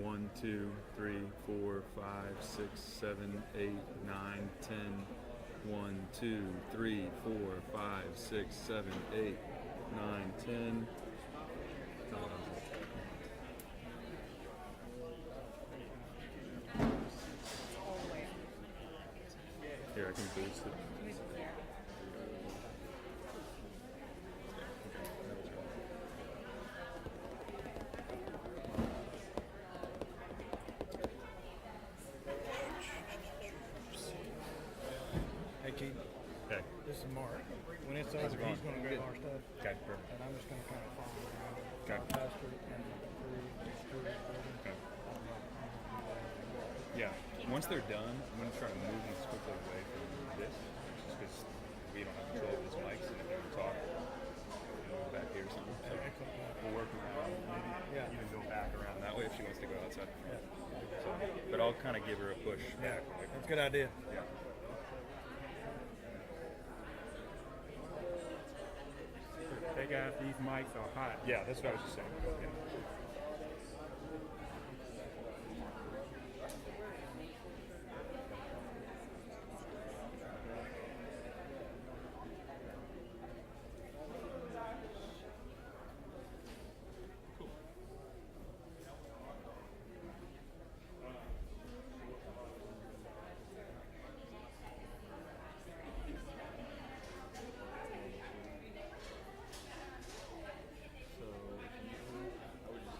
1, 2, 3, 4, 5, 6, 7, 8, 9, 10. 1, 2, 3, 4, 5, 6, 7, 8, 9, 10. Here, I can boost it. Hey, Keith, Okay. this is Mark. When it's over, going? he's going to grab Good. our stuff. Okay, perfect. And I'm just going to kind of follow around. Okay. Faster and through the building. Okay. Yeah. Once they're done, I'm going to try to move them quickly away from this, just because we don't have control of these mics, and if they're going to talk, move back here or something. So we'll work around. Maybe even go back around that way if she wants to go outside. Yeah. So, but I'll kind of give her a push back. Yeah, that's a good idea. Yeah. Hey guys, these mics are hot. Yeah, that's what I was just saying. Yeah. So I would just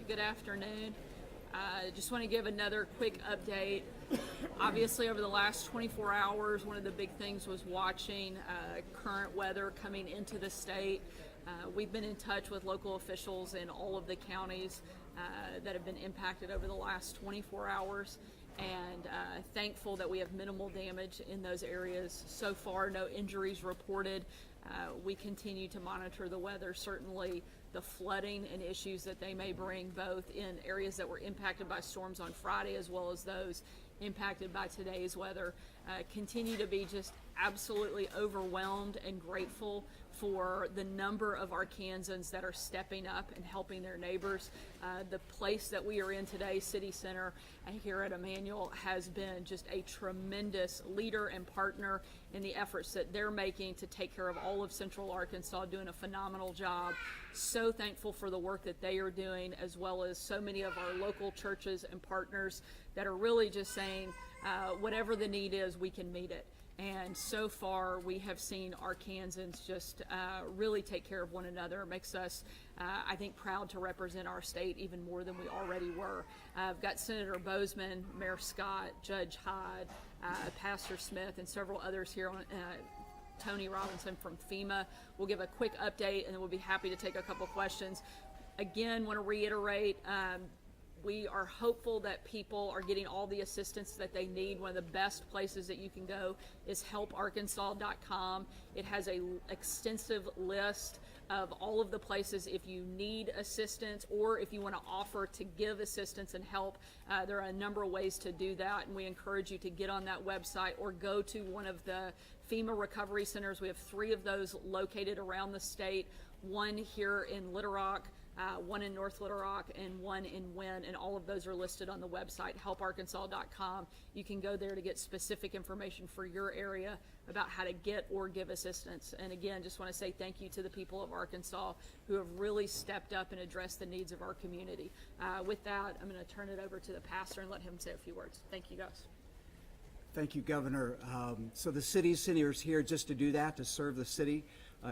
Good afternoon. Just want to give another quick update. Obviously, over the last 24 hours, one of the big things was watching current weather coming into the state. We've been in touch with local officials in all of the counties that have been impacted over the last 24 hours, and thankful that we have minimal damage in those areas. So far, no injuries reported. We continue to monitor the weather. Certainly, the flooding and issues that they may bring, both in areas that were impacted by storms on Friday as well as those impacted by today's weather. Continue to be just absolutely overwhelmed and grateful for the number of Arkansans that are stepping up and helping their neighbors. The place that we are in today, City Center here at Emmanuel, has been just a tremendous leader and partner in the efforts that they're making to take care of all of Central Arkansas, doing a phenomenal job. So thankful for the work that they are doing, as well as so many of our local churches and partners that are really just saying, whatever the need is, we can meet it. And so far, we have seen Arkansans just really take care of one another. It makes us, I think, proud to represent our state even more than we already were. I've got Senator Bozeman, Mayor Scott, Judge Hyde, Pastor Smith, and several others here on Tony Robinson from FEMA. We'll give a quick update, and then we'll be happy to take a couple questions. Again, want to reiterate, we are hopeful that people are getting all the assistance that they need. One of the best places that you can go is helparkansas.com. It has an extensive list of all of the places if you need assistance or if you want to offer to give assistance and help. There are a number of ways to do that, and we encourage you to get on that website or go to one of the FEMA recovery centers. We have 3 of those located around the state, one here in Little Rock, one in North Little Rock, and one in Wynn, and all of those are listed on the website, helparkansas.com. You can go there to get specific information for your area about how to get or give assistance. And again, just want to say thank you to the people of Arkansas who have really stepped up and addressed the needs of our community. With that, I'm going to turn it over to the pastor and let him say a few words. Thank you, guys. Thank you, Governor. So the city center is here just to do that, to serve the city.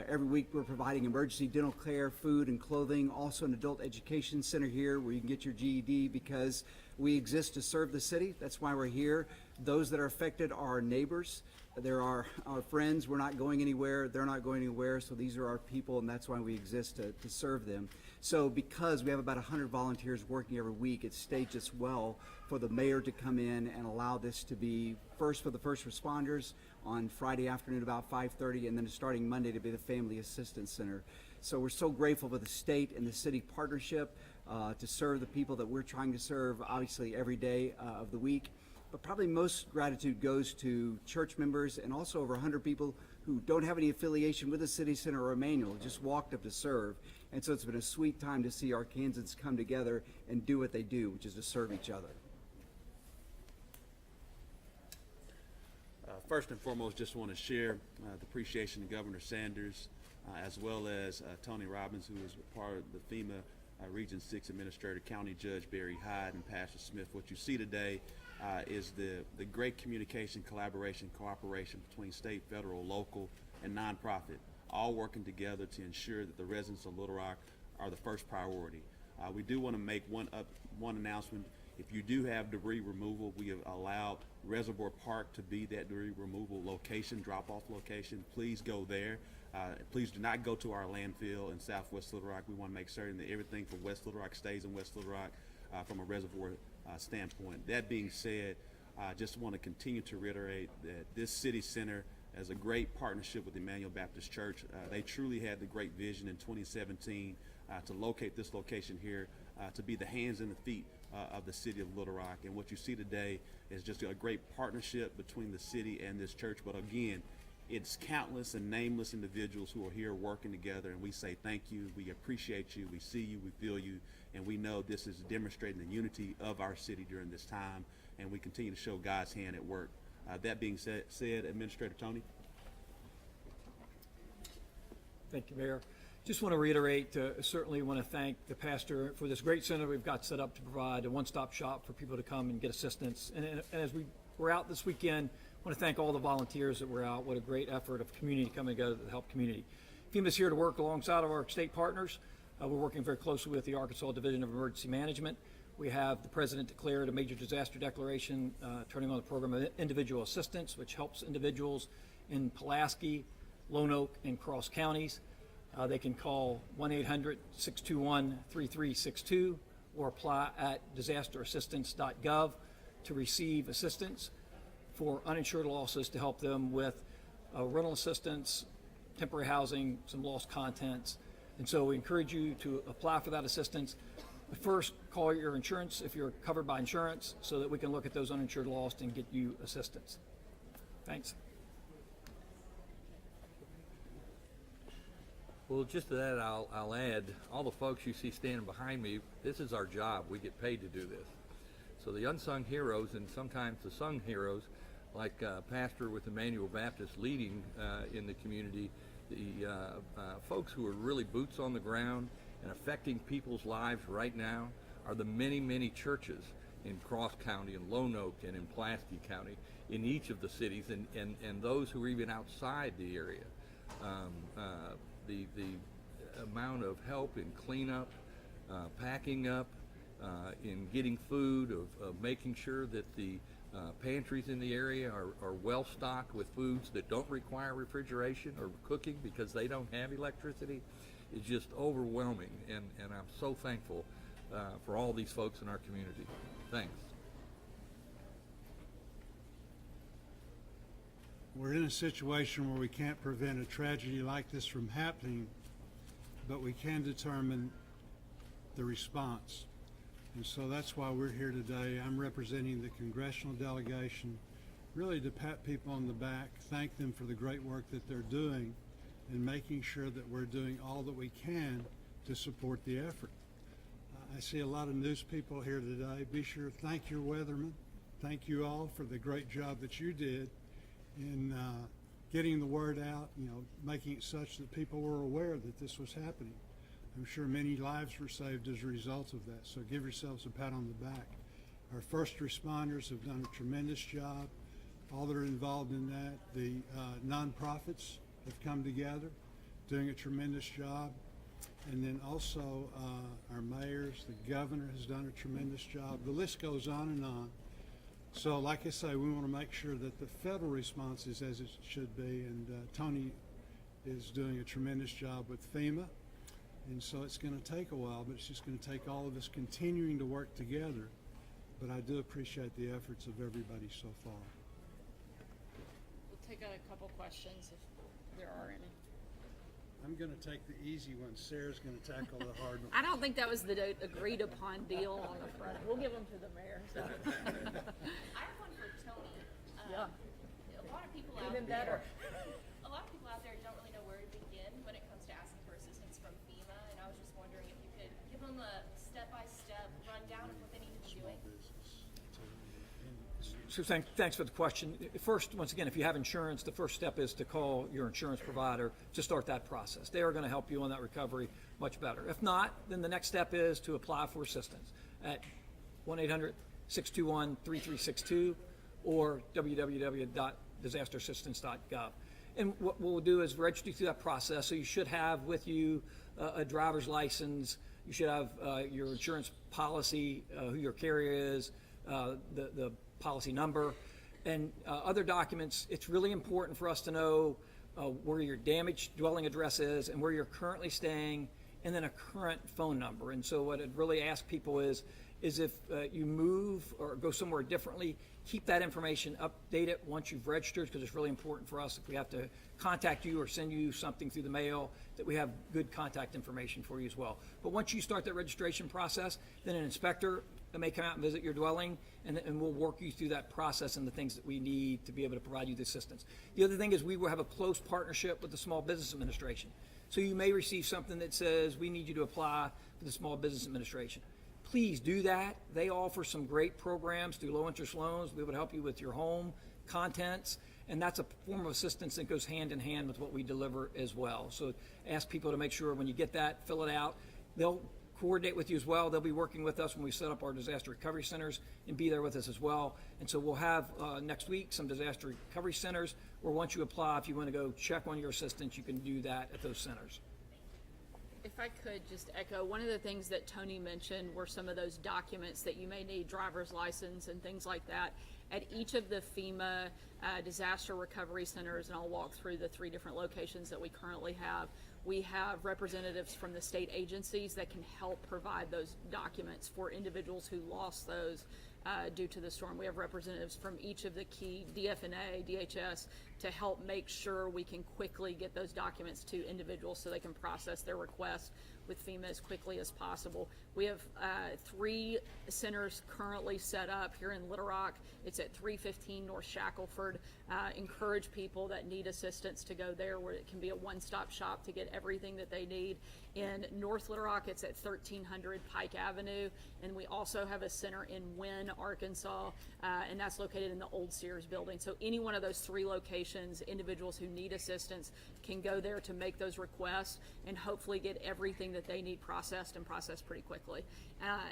Every week we're providing emergency dental care, food, and clothing. Also an adult education center here where you can get your GED, because we exist to serve the city. That's why we're here. Those that are affected are our neighbors. They're our friends. We're not going anywhere. They're not going anywhere. So these are our people, and that's why we exist to serve them. So because we have about 100 volunteers working every week, it staged us well for the mayor to come in and allow this to be first for the first responders on Friday afternoon about 5:30, and then starting Monday to be the Family Assistance Center. So we're so grateful for the state and the city partnership to serve the people that we're trying to serve, obviously every day of the week. But probably most gratitude goes to church members and also over 100 people who don't have any affiliation with the City Center or Emmanuel, just walked up to serve. And so it's been a sweet time to see Arkansans come together and do what they do, which is to serve each other. First and foremost, just want to share the appreciation to Governor Sanders, as well as Tony Robbins, who is part of the FEMA Region 6 Administrator, County Judge Barry Hyde, and Pastor Smith. What you see today is the great communication, collaboration, cooperation between state, federal, local, and nonprofit, all working together to ensure that the residents of Little Rock are the first priority. We do want to make one announcement. If you do have debris removal, we have allowed Reservoir Park to be that debris removal location, drop-off location. Please go there. Please do not go to our landfill in Southwest Little Rock. We want to make certain that everything from West Little Rock stays in West Little Rock from a reservoir standpoint. That being said, I just want to continue to reiterate that this city center has a great partnership with Emmanuel Baptist Church. They truly had the great vision in 2017 to locate this location here to be the hands and the feet of the city of Little Rock. And what you see today is just a great partnership between the city and this church. But again, it's countless and nameless individuals who are here working together, and we say thank you, we appreciate you, we see you, we feel you, and we know this is demonstrating the unity of our city during this time, and we continue to show God's hand at work. That being said, Administrator Tony. Thank you, Mayor. Just want to reiterate, certainly want to thank the pastor for this great center we've got set up to provide a one-stop shop for people to come and get assistance. And as we're out this weekend, I want to thank all the volunteers that were out. What a great effort of community coming together to help community. FEMA's here to work alongside of our state partners. We're working very closely with the Arkansas Division of Emergency Management. We have the President declared a major disaster declaration, turning on the program of individual assistance, which helps individuals in Pulaski, Lone Oak, and Cross counties. They can call 1-800-621-3362 or apply at disasterassistance.gov to receive assistance for uninsured losses to help them with rental assistance, temporary housing, some lost contents. And so we encourage you to apply for that assistance. But first, call your insurance if you're covered by insurance so that we can look at those uninsured lost and get you assistance. Thanks. Well, just to that, I'll add, all the folks you see standing behind me, this is our job. We get paid to do this. So the unsung heroes and sometimes the sung heroes, like Pastor with Emmanuel Baptist leading in the community, the folks who are really boots on the ground and affecting people's lives right now are the many, many churches in Cross County and Lone Oak and in Pulaski County, in each of the cities, and those who are even outside the area. The amount of help in cleanup, packing up, in getting food, of making sure that the pantries in the area are well stocked with foods that don't require refrigeration or cooking because they don't have electricity, is just overwhelming, and I'm so thankful for all these folks in our community. Thanks. We're in a situation where we can't prevent a tragedy like this from happening, but we can determine the response. And so that's why we're here today. I'm representing the congressional delegation, really to pat people on the back, thank them for the great work that they're doing, and making sure that we're doing all that we can to support the effort. I see a lot of news people here today. Be sure to thank your weathermen. Thank you all for the great job that you did in getting the word out, making it such that people were aware that this was happening. I'm sure many lives were saved as a result of that, so give yourselves a pat on the back. Our first responders have done a tremendous job, all that are involved in that. The nonprofits have come together, doing a tremendous job. And then also our mayors, the governor has done a tremendous job. The list goes on and on. So like I say, we want to make sure that the federal response is as it should be, and Tony is doing a tremendous job with FEMA. And so it's going to take a while, but it's just going to take all of us continuing to work together. But I do appreciate the efforts of everybody so far. We'll take a couple questions if there are any. I'm going to take the easy one. Sarah's going to tackle the hard one. I don't think that was the agreed upon deal on the front. We'll give them to the mayor. So. I have one for Tony. Yeah. A lot of people out Even there. better. A lot of people out there don't really know where to begin when it comes to asking for assistance from FEMA, and I was just wondering if you could give them a step-by-step rundown of what they need to be doing. So thanks for the question. First, once again, if you have insurance, the first step is to call your insurance provider to start that process. They are going to help you on that recovery much better. If not, then the next step is to apply for assistance at 1-800-621-3362 or www.disasterassistance.gov. And what we'll do is register you through that process. So you should have with you a driver's license. You should have your insurance policy, who your carrier is, the policy number, and other documents. It's really important for us to know where your damaged dwelling address is and where you're currently staying, and then a current phone number. And so what I'd really ask people is if you move or go somewhere differently, keep that information, update it once you've registered, because it's really important for us if we have to contact you or send you something through the mail that we have good contact information for you as well. But once you start that registration process, then an inspector may come out and visit your dwelling, and we'll work you through that process and the things that we need to be able to provide you the assistance. The other thing is we will have a close partnership with the Small Business Administration. So you may receive something that says we need you to apply for the Small Business Administration. Please do that. They offer some great programs through low interest loans. We would help you with your home contents, and that's a form of assistance that goes hand in hand with what we deliver as well. So ask people to make sure when you get that, fill it out. They'll coordinate with you as well. They'll be working with us when we set up our disaster recovery centers and be there with us as well. And so we'll have next week some disaster recovery centers where once you apply, if you want to go check on your assistance, you can do that at those centers. If I could just echo, one of the things that Tony mentioned were some of those documents that you may need, driver's license and things like that. At each of the FEMA disaster recovery centers, and I'll walk through the 3 different locations that we currently have, we have representatives from the state agencies that can help provide those documents for individuals who lost those due to the storm. We have representatives from each of the key DFNA, DHS, to help make sure we can quickly get those documents to individuals so they can process their request with FEMA as quickly as possible. We have 3 centers currently set up here in Little Rock. It's at 315 North Shackelford. Encourage people that need assistance to go there, where it can be a one-stop shop to get everything that they need. In North Little Rock, it's at 1300 Pike Avenue, and we also have a center in Wynne, Arkansas, and that's located in the old Sears building. So any one of those 3 locations, individuals who need assistance can go there to make those requests and hopefully get everything that they need processed and processed pretty quickly.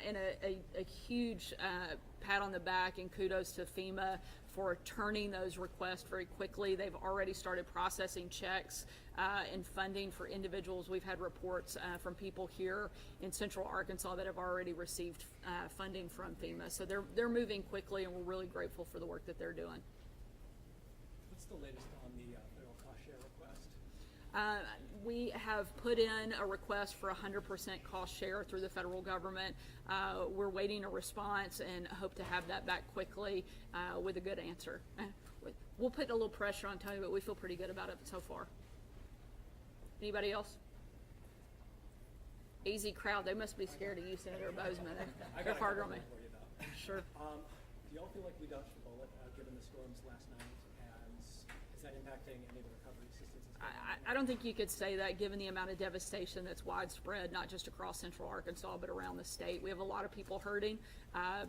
And a huge pat on the back and kudos to FEMA for turning those requests very quickly. They've already started processing checks and funding for individuals. We've had reports from people here in Central Arkansas that have already received funding from FEMA. So they're moving quickly, and we're really grateful for the work that they're doing. What's the latest on the federal cost share request? We have put in a request for 100% cost share through the federal government. We're waiting a response and hope to have that back quickly with a good answer. We'll put a little pressure on Tony, but we feel pretty good about it so far. Anybody else? Easy crowd. They must be scared of you, Senator Bozeman. They're harder on me. Sure. Do y'all feel like we dodged a bullet given the storms last night, and is that impacting any of the recovery assistance? I don't think you could say that given the amount of devastation that's widespread, not just across Central Arkansas, but around the state. We have a lot of people hurting,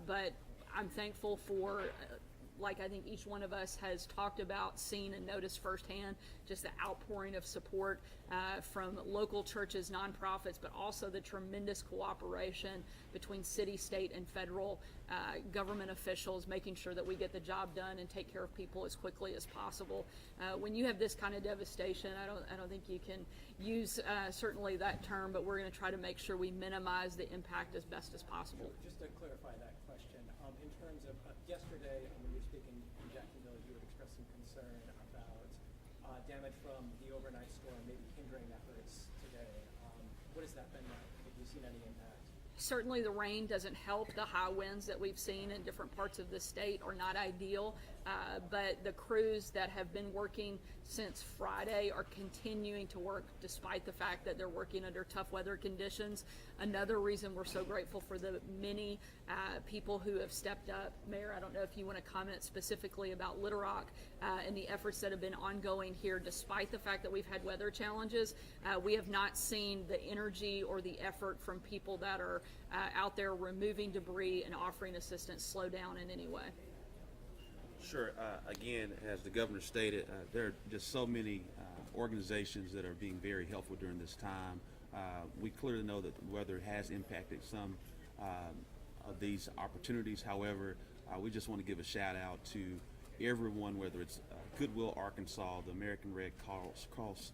but I'm thankful for, like I think each one of us has talked about, seen and noticed firsthand, just the outpouring of support from local churches, nonprofits, but also the tremendous cooperation between city, state, and federal government officials, making sure that we get the job done and take care of people as quickly as possible. When you have this kind of devastation, I don't think you can use certainly that term, but we're going to try to make sure we minimize the impact as best as possible. Just to clarify that question, in terms of yesterday when you were speaking in Jacksonville, you had expressed some concern about damage from the overnight storm maybe hindering efforts today. What has that been like? Have you seen any impact? Certainly the rain doesn't help. The high winds that we've seen in different parts of the state are not ideal, but the crews that have been working since Friday are continuing to work despite the fact that they're working under tough weather conditions. Another reason we're so grateful for the many people who have stepped up. Mayor, I don't know if you want to comment specifically about Little Rock and the efforts that have been ongoing here despite the fact that we've had weather challenges. We have not seen the energy or the effort from people that are out there removing debris and offering assistance slow down in any way. Sure. Again, as the governor stated, there are just so many organizations that are being very helpful during this time. We clearly know that the weather has impacted some of these opportunities. However, we just want to give a shout out to everyone, whether it's Goodwill Arkansas, the American Red Cross,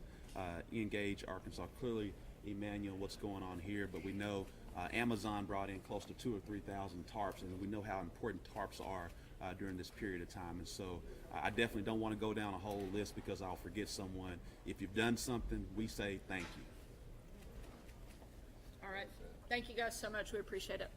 Engage Arkansas, clearly Emmanuel, what's going on here, but we know Amazon brought in close to 2,000 or 3,000 tarps, and we know how important tarps are during this period of time. And so I definitely don't want to go down a whole list because I'll forget someone. If you've done something, we say thank you. All right. Thank you guys so much. We appreciate it.